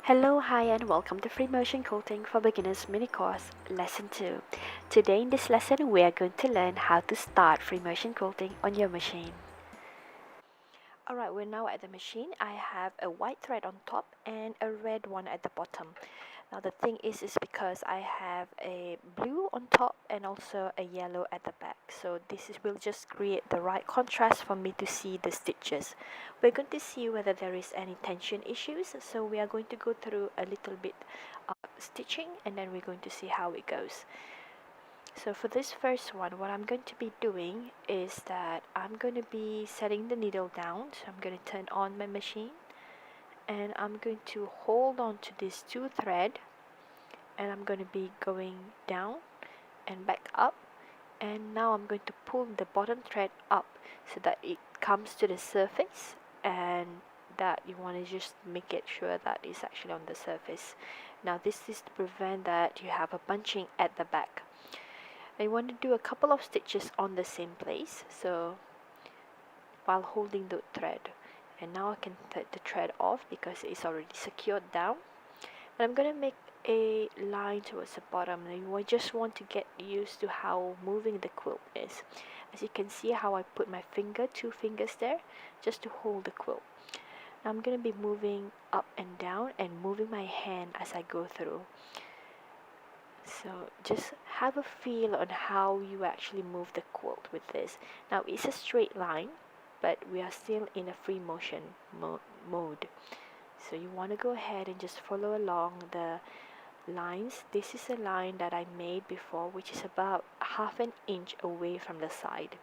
Hello, hi, and welcome to Free Motion Quilting for Beginners mini course lesson 2. Today in this lesson we are going to learn how to start free motion quilting on your machine. Alright, we're now at the machine. I have a white thread on top and a red one at the bottom. Now the thing is because I have a blue on top and also a yellow at the back. So will just create the right contrast for me to see the stitches. We're going to see whether there is any tension issues. So we are going to go through a little bit of stitching and then we're going to see how it goes. So for this first one, what I'm going to be doing is that I'm going to be setting the needle down. So I'm going to turn on my machine and I'm going to hold on to these two threads and I'm going to be going down and back up, and now I'm going to pull the bottom thread up so that it comes to the surface, and that you want to just make it sure that it's actually on the surface. Now this is to prevent that you have a bunching at the back. I want to do a couple of stitches on the same place, so while holding the thread, and now I can take the thread off because it's already secured down, and I'm going to make a line towards the bottom. And you just want to get used to how moving the quilt is. As you can see how I put my two fingers there just to hold the quilt. Now I'm going to be moving up and down and moving my hand as I go through. So just have a feel on how you actually move the quilt with this. Now it's a straight line, but we are still in a free motion mode. So you want to go ahead and just follow along the lines. This is a line that I made before, which is about half an inch away from the side.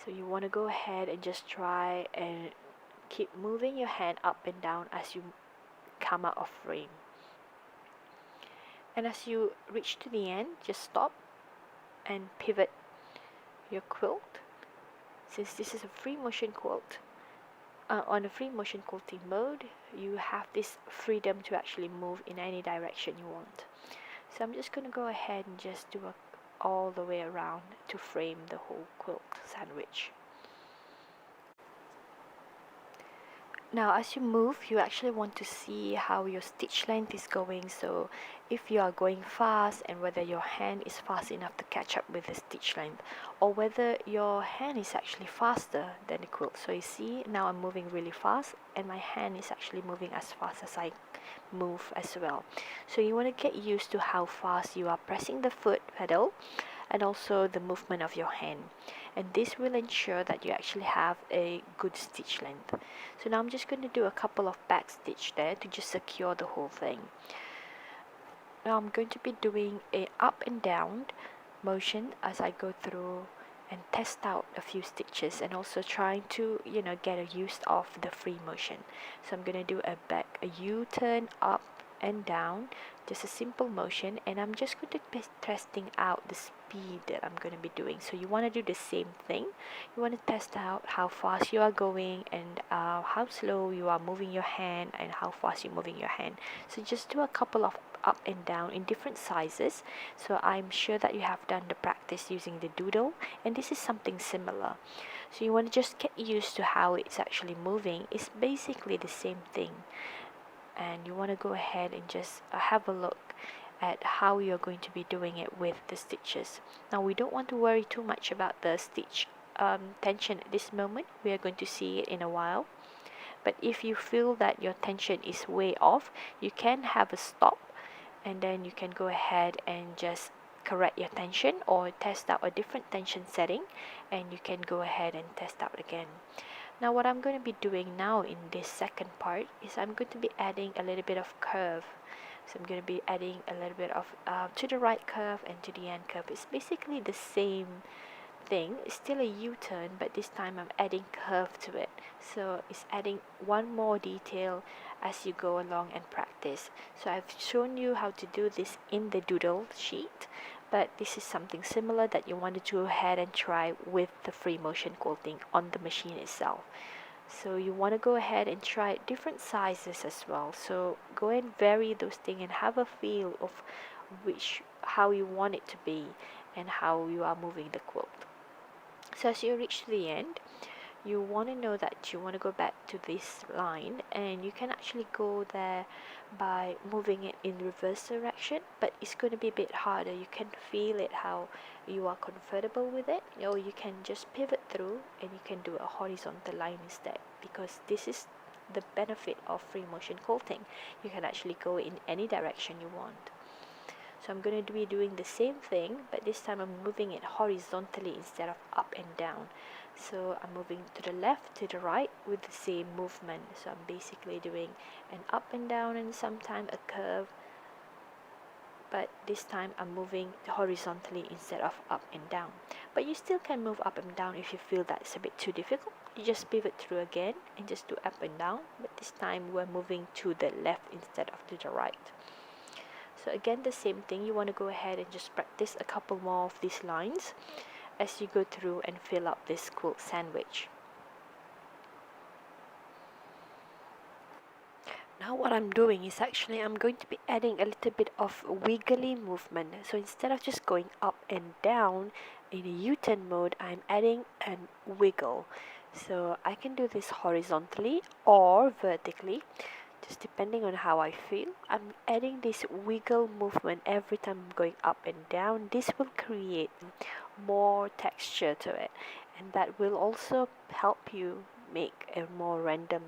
So you want to go ahead and just try and keep moving your hand up and down as you come out of frame. And as you reach to the end, just stop and pivot your quilt. Since this is a free motion quilt, on a free motion quilting mode, you have this freedom to actually move in any direction you want. So I'm just going to go ahead and just do all the way around to frame the whole quilt sandwich. Now as you move, you actually want to see how your stitch length is going. So if you are going fast, and whether your hand is fast enough to catch up with the stitch length, or whether your hand is actually faster than the quilt. So you see now I'm moving really fast and my hand is actually moving as fast as I move as well. So you want to get used to how fast you are pressing the foot pedal and also the movement of your hand, and this will ensure that you actually have a good stitch length. So now I'm just going to do a couple of back stitch there to just secure the whole thing. Now I'm going to be doing a up and down motion as I go through and test out a few stitches, and also trying to get a use of the free motion. So I'm going to do a U-turn up and down, just a simple motion, and I'm just going to be testing out the speed that I'm going to be doing. So you want to do the same thing. You want to test out how fast you are going and how slow you are moving your hand and how fast you're moving your hand. So just do a couple of up and down in different sizes. So I'm sure that you have done the practice using the doodle, and this is something similar. So you want to just get used to how it's actually moving. It's basically the same thing, and you want to go ahead and just have a look at how you're going to be doing it with the stitches. Now we don't want to worry too much about the stitch tension at this moment. We are going to see it in a while. But if you feel that your tension is way off, you can have a stop, and then you can go ahead and just correct your tension or test out a different tension setting, and you can go ahead and test out again. Now what I'm going to be doing now in this second part is I'm going to be adding a little bit of curve. So I'm going to be adding a little bit of to the right curve and to the end curve. It's basically the same thing. It's still a U-turn, but this time I'm adding curve to it. So it's adding one more detail as you go along and practice. So I've shown you how to do this in the doodle sheet, but this is something similar that you want to go ahead and try with the free motion quilting on the machine itself. So you want to go ahead and try different sizes as well. So go and vary those things and have a feel of how you want it to be and how you are moving the quilt. So as you reach the end, you want to know that you want to go back to this line, and you can actually go there by moving it in reverse direction, but it's going to be a bit harder. You can feel it how you are comfortable with it, or you can just pivot through and you can do a horizontal line instead, because this is the benefit of free motion quilting. You can actually go in any direction you want. So I'm going to be doing the same thing, but this time I'm moving it horizontally instead of up and down. So I'm moving to the left, to the right with the same movement. So I'm basically doing an up and down and sometimes a curve, but this time I'm moving horizontally instead of up and down. But you still can move up and down if you feel that's a bit too difficult. You just pivot through again and just do up and down, but this time we're moving to the left instead of to the right. So again, the same thing, you want to go ahead and just practice a couple more of these lines as you go through and fill up this quilt sandwich. Now what I'm doing is actually I'm going to be adding a little bit of wiggly movement. So instead of just going up and down in a U-turn mode, I'm adding a wiggle. So I can do this horizontally or vertically, just depending on how I feel. I'm adding this wiggle movement every time I'm going up and down. This will create more texture to it, and that will also help you make a more random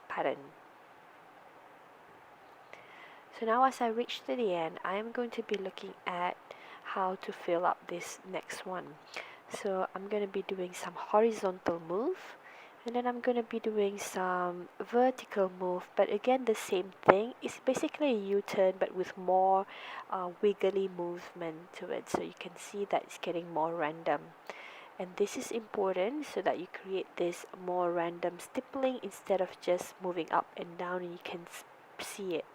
pattern. So now as I reach to the end, I am going to be looking at how to fill up this next one. So I'm going to be doing some horizontal move, and then I'm going to be doing some vertical move, but again the same thing. It's basically a U-turn but with more wiggly movement to it, so you can see that it's getting more random. And this is important so that you create this more random stippling instead of just moving up and down, and you can see it.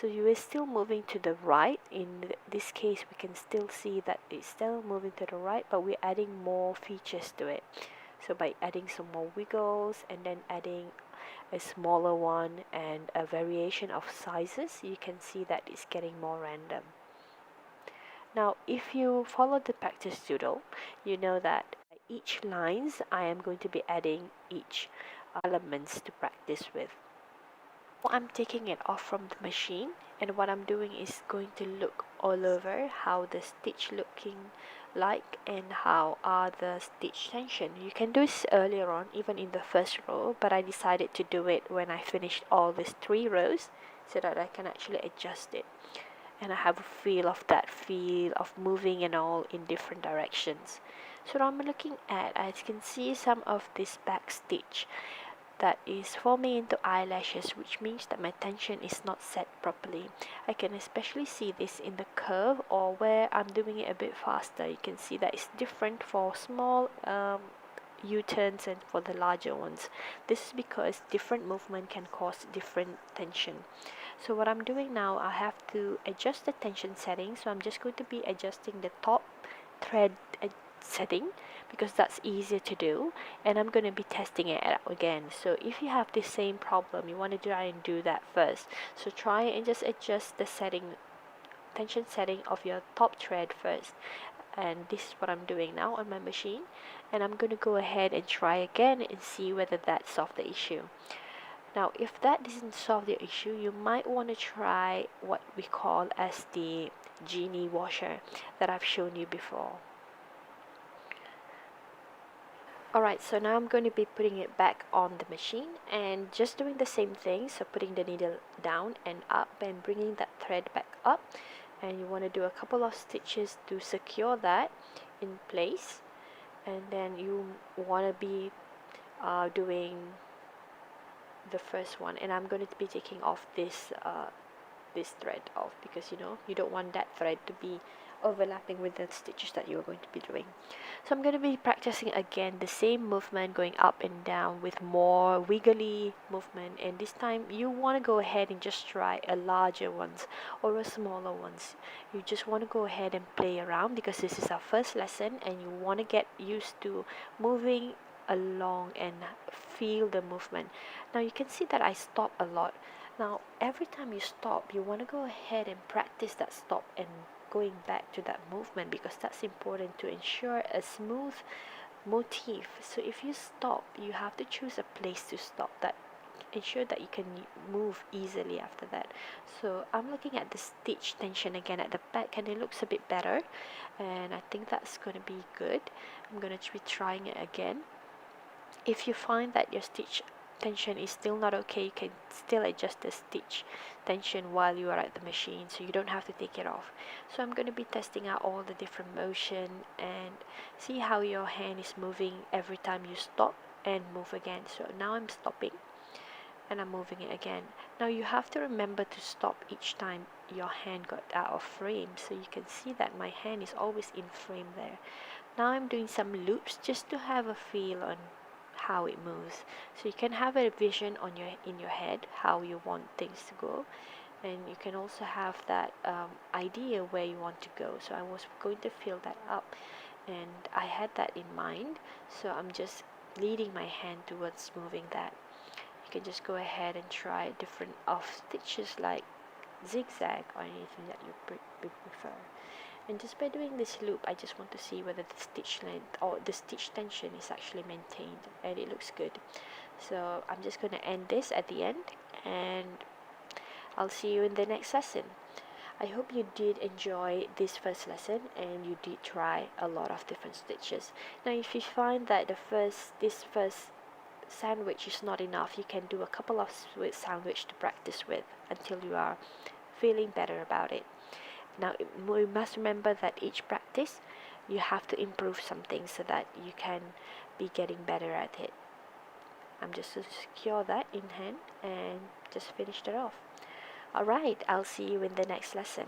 So you are still moving to the right. In this case, we can still see that it's still moving to the right, but we're adding more features to it. So by adding some more wiggles and then adding a smaller one and a variation of sizes, you can see that it's getting more random. Now, if you follow the practice doodle, you know that each lines I am going to be adding each elements to practice with. I'm taking it off from the machine, and what I'm doing is going to look all over how the stitch looking like and how are the stitch tension. You can do this earlier on, even in the first row, but I decided to do it when I finished all these 3 rows so that I can actually adjust it, and I have a feel of moving and all in different directions. So what I'm looking at, as you can see some of this back stitch that is forming into eyelashes, which means that my tension is not set properly. I can especially see this in the curve or where I'm doing it a bit faster. You can see that it's different for small U-turns and for the larger ones. This is because different movement can cause different tension. So what I'm doing now, I have to adjust the tension setting. So I'm just going to be adjusting the top thread setting because that's easier to do, and I'm going to be testing it out again. So if you have the same problem, you want to try and do that first. So try and just adjust the tension setting of your top thread first, and this is what I'm doing now on my machine, and I'm going to go ahead and try again and see whether that solved the issue. Now if that doesn't solve the issue, you might want to try what we call as the genie washer that I've shown you before. Alright, so now I'm going to be putting it back on the machine and just doing the same thing. So putting the needle down and up and bringing that thread back up, and you want to do a couple of stitches to secure that in place, and then you want to be doing the first one, and I'm going to be taking off this thread off because you don't want that thread to be overlapping with the stitches that you're going to be doing. So I'm going to be practicing again the same movement, going up and down with more wiggly movement, and this time you want to go ahead and just try a larger ones or a smaller ones. You just want to go ahead and play around because this is our first lesson, and you want to get used to moving along and feel the movement. Now you can see that I stop a lot. Now every time you stop, you want to go ahead and practice that stop and going back to that movement, because that's important to ensure a smooth motif. So if you stop, you have to choose a place to stop, that ensure that you can move easily after that. So I'm looking at the stitch tension again at the back, and it looks a bit better, and I think that's going to be good. I'm going to be trying it again. If you find that your stitch tension is still not okay, you can still adjust the stitch tension while you are at the machine, so you don't have to take it off. So I'm going to be testing out all the different motion and see how your hand is moving every time you stop and move again. So now I'm stopping and I'm moving it again. Now you have to remember to stop each time your hand got out of frame, so you can see that my hand is always in frame there. Now I'm doing some loops just to have a feel on how it moves, so you can have a vision on your in your head how you want things to go, and you can also have that idea where you want to go. So I was going to fill that up, and I had that in mind, so I'm just leading my hand towards moving that. You can just go ahead and try different off stitches like zigzag or anything that you prefer. And just by doing this loop, I just want to see whether the stitch length or the stitch tension is actually maintained, and it looks good. So I'm just going to end this at the end, and I'll see you in the next lesson. I hope you did enjoy this first lesson and you did try a lot of different stitches. Now if you find that this first sandwich is not enough, you can do a couple of sandwich to practice with until you are feeling better about it. Now we must remember that each practice you have to improve something so that you can be getting better at it. I'm just to secure that in hand and just finish it off. Alright, I'll see you in the next lesson.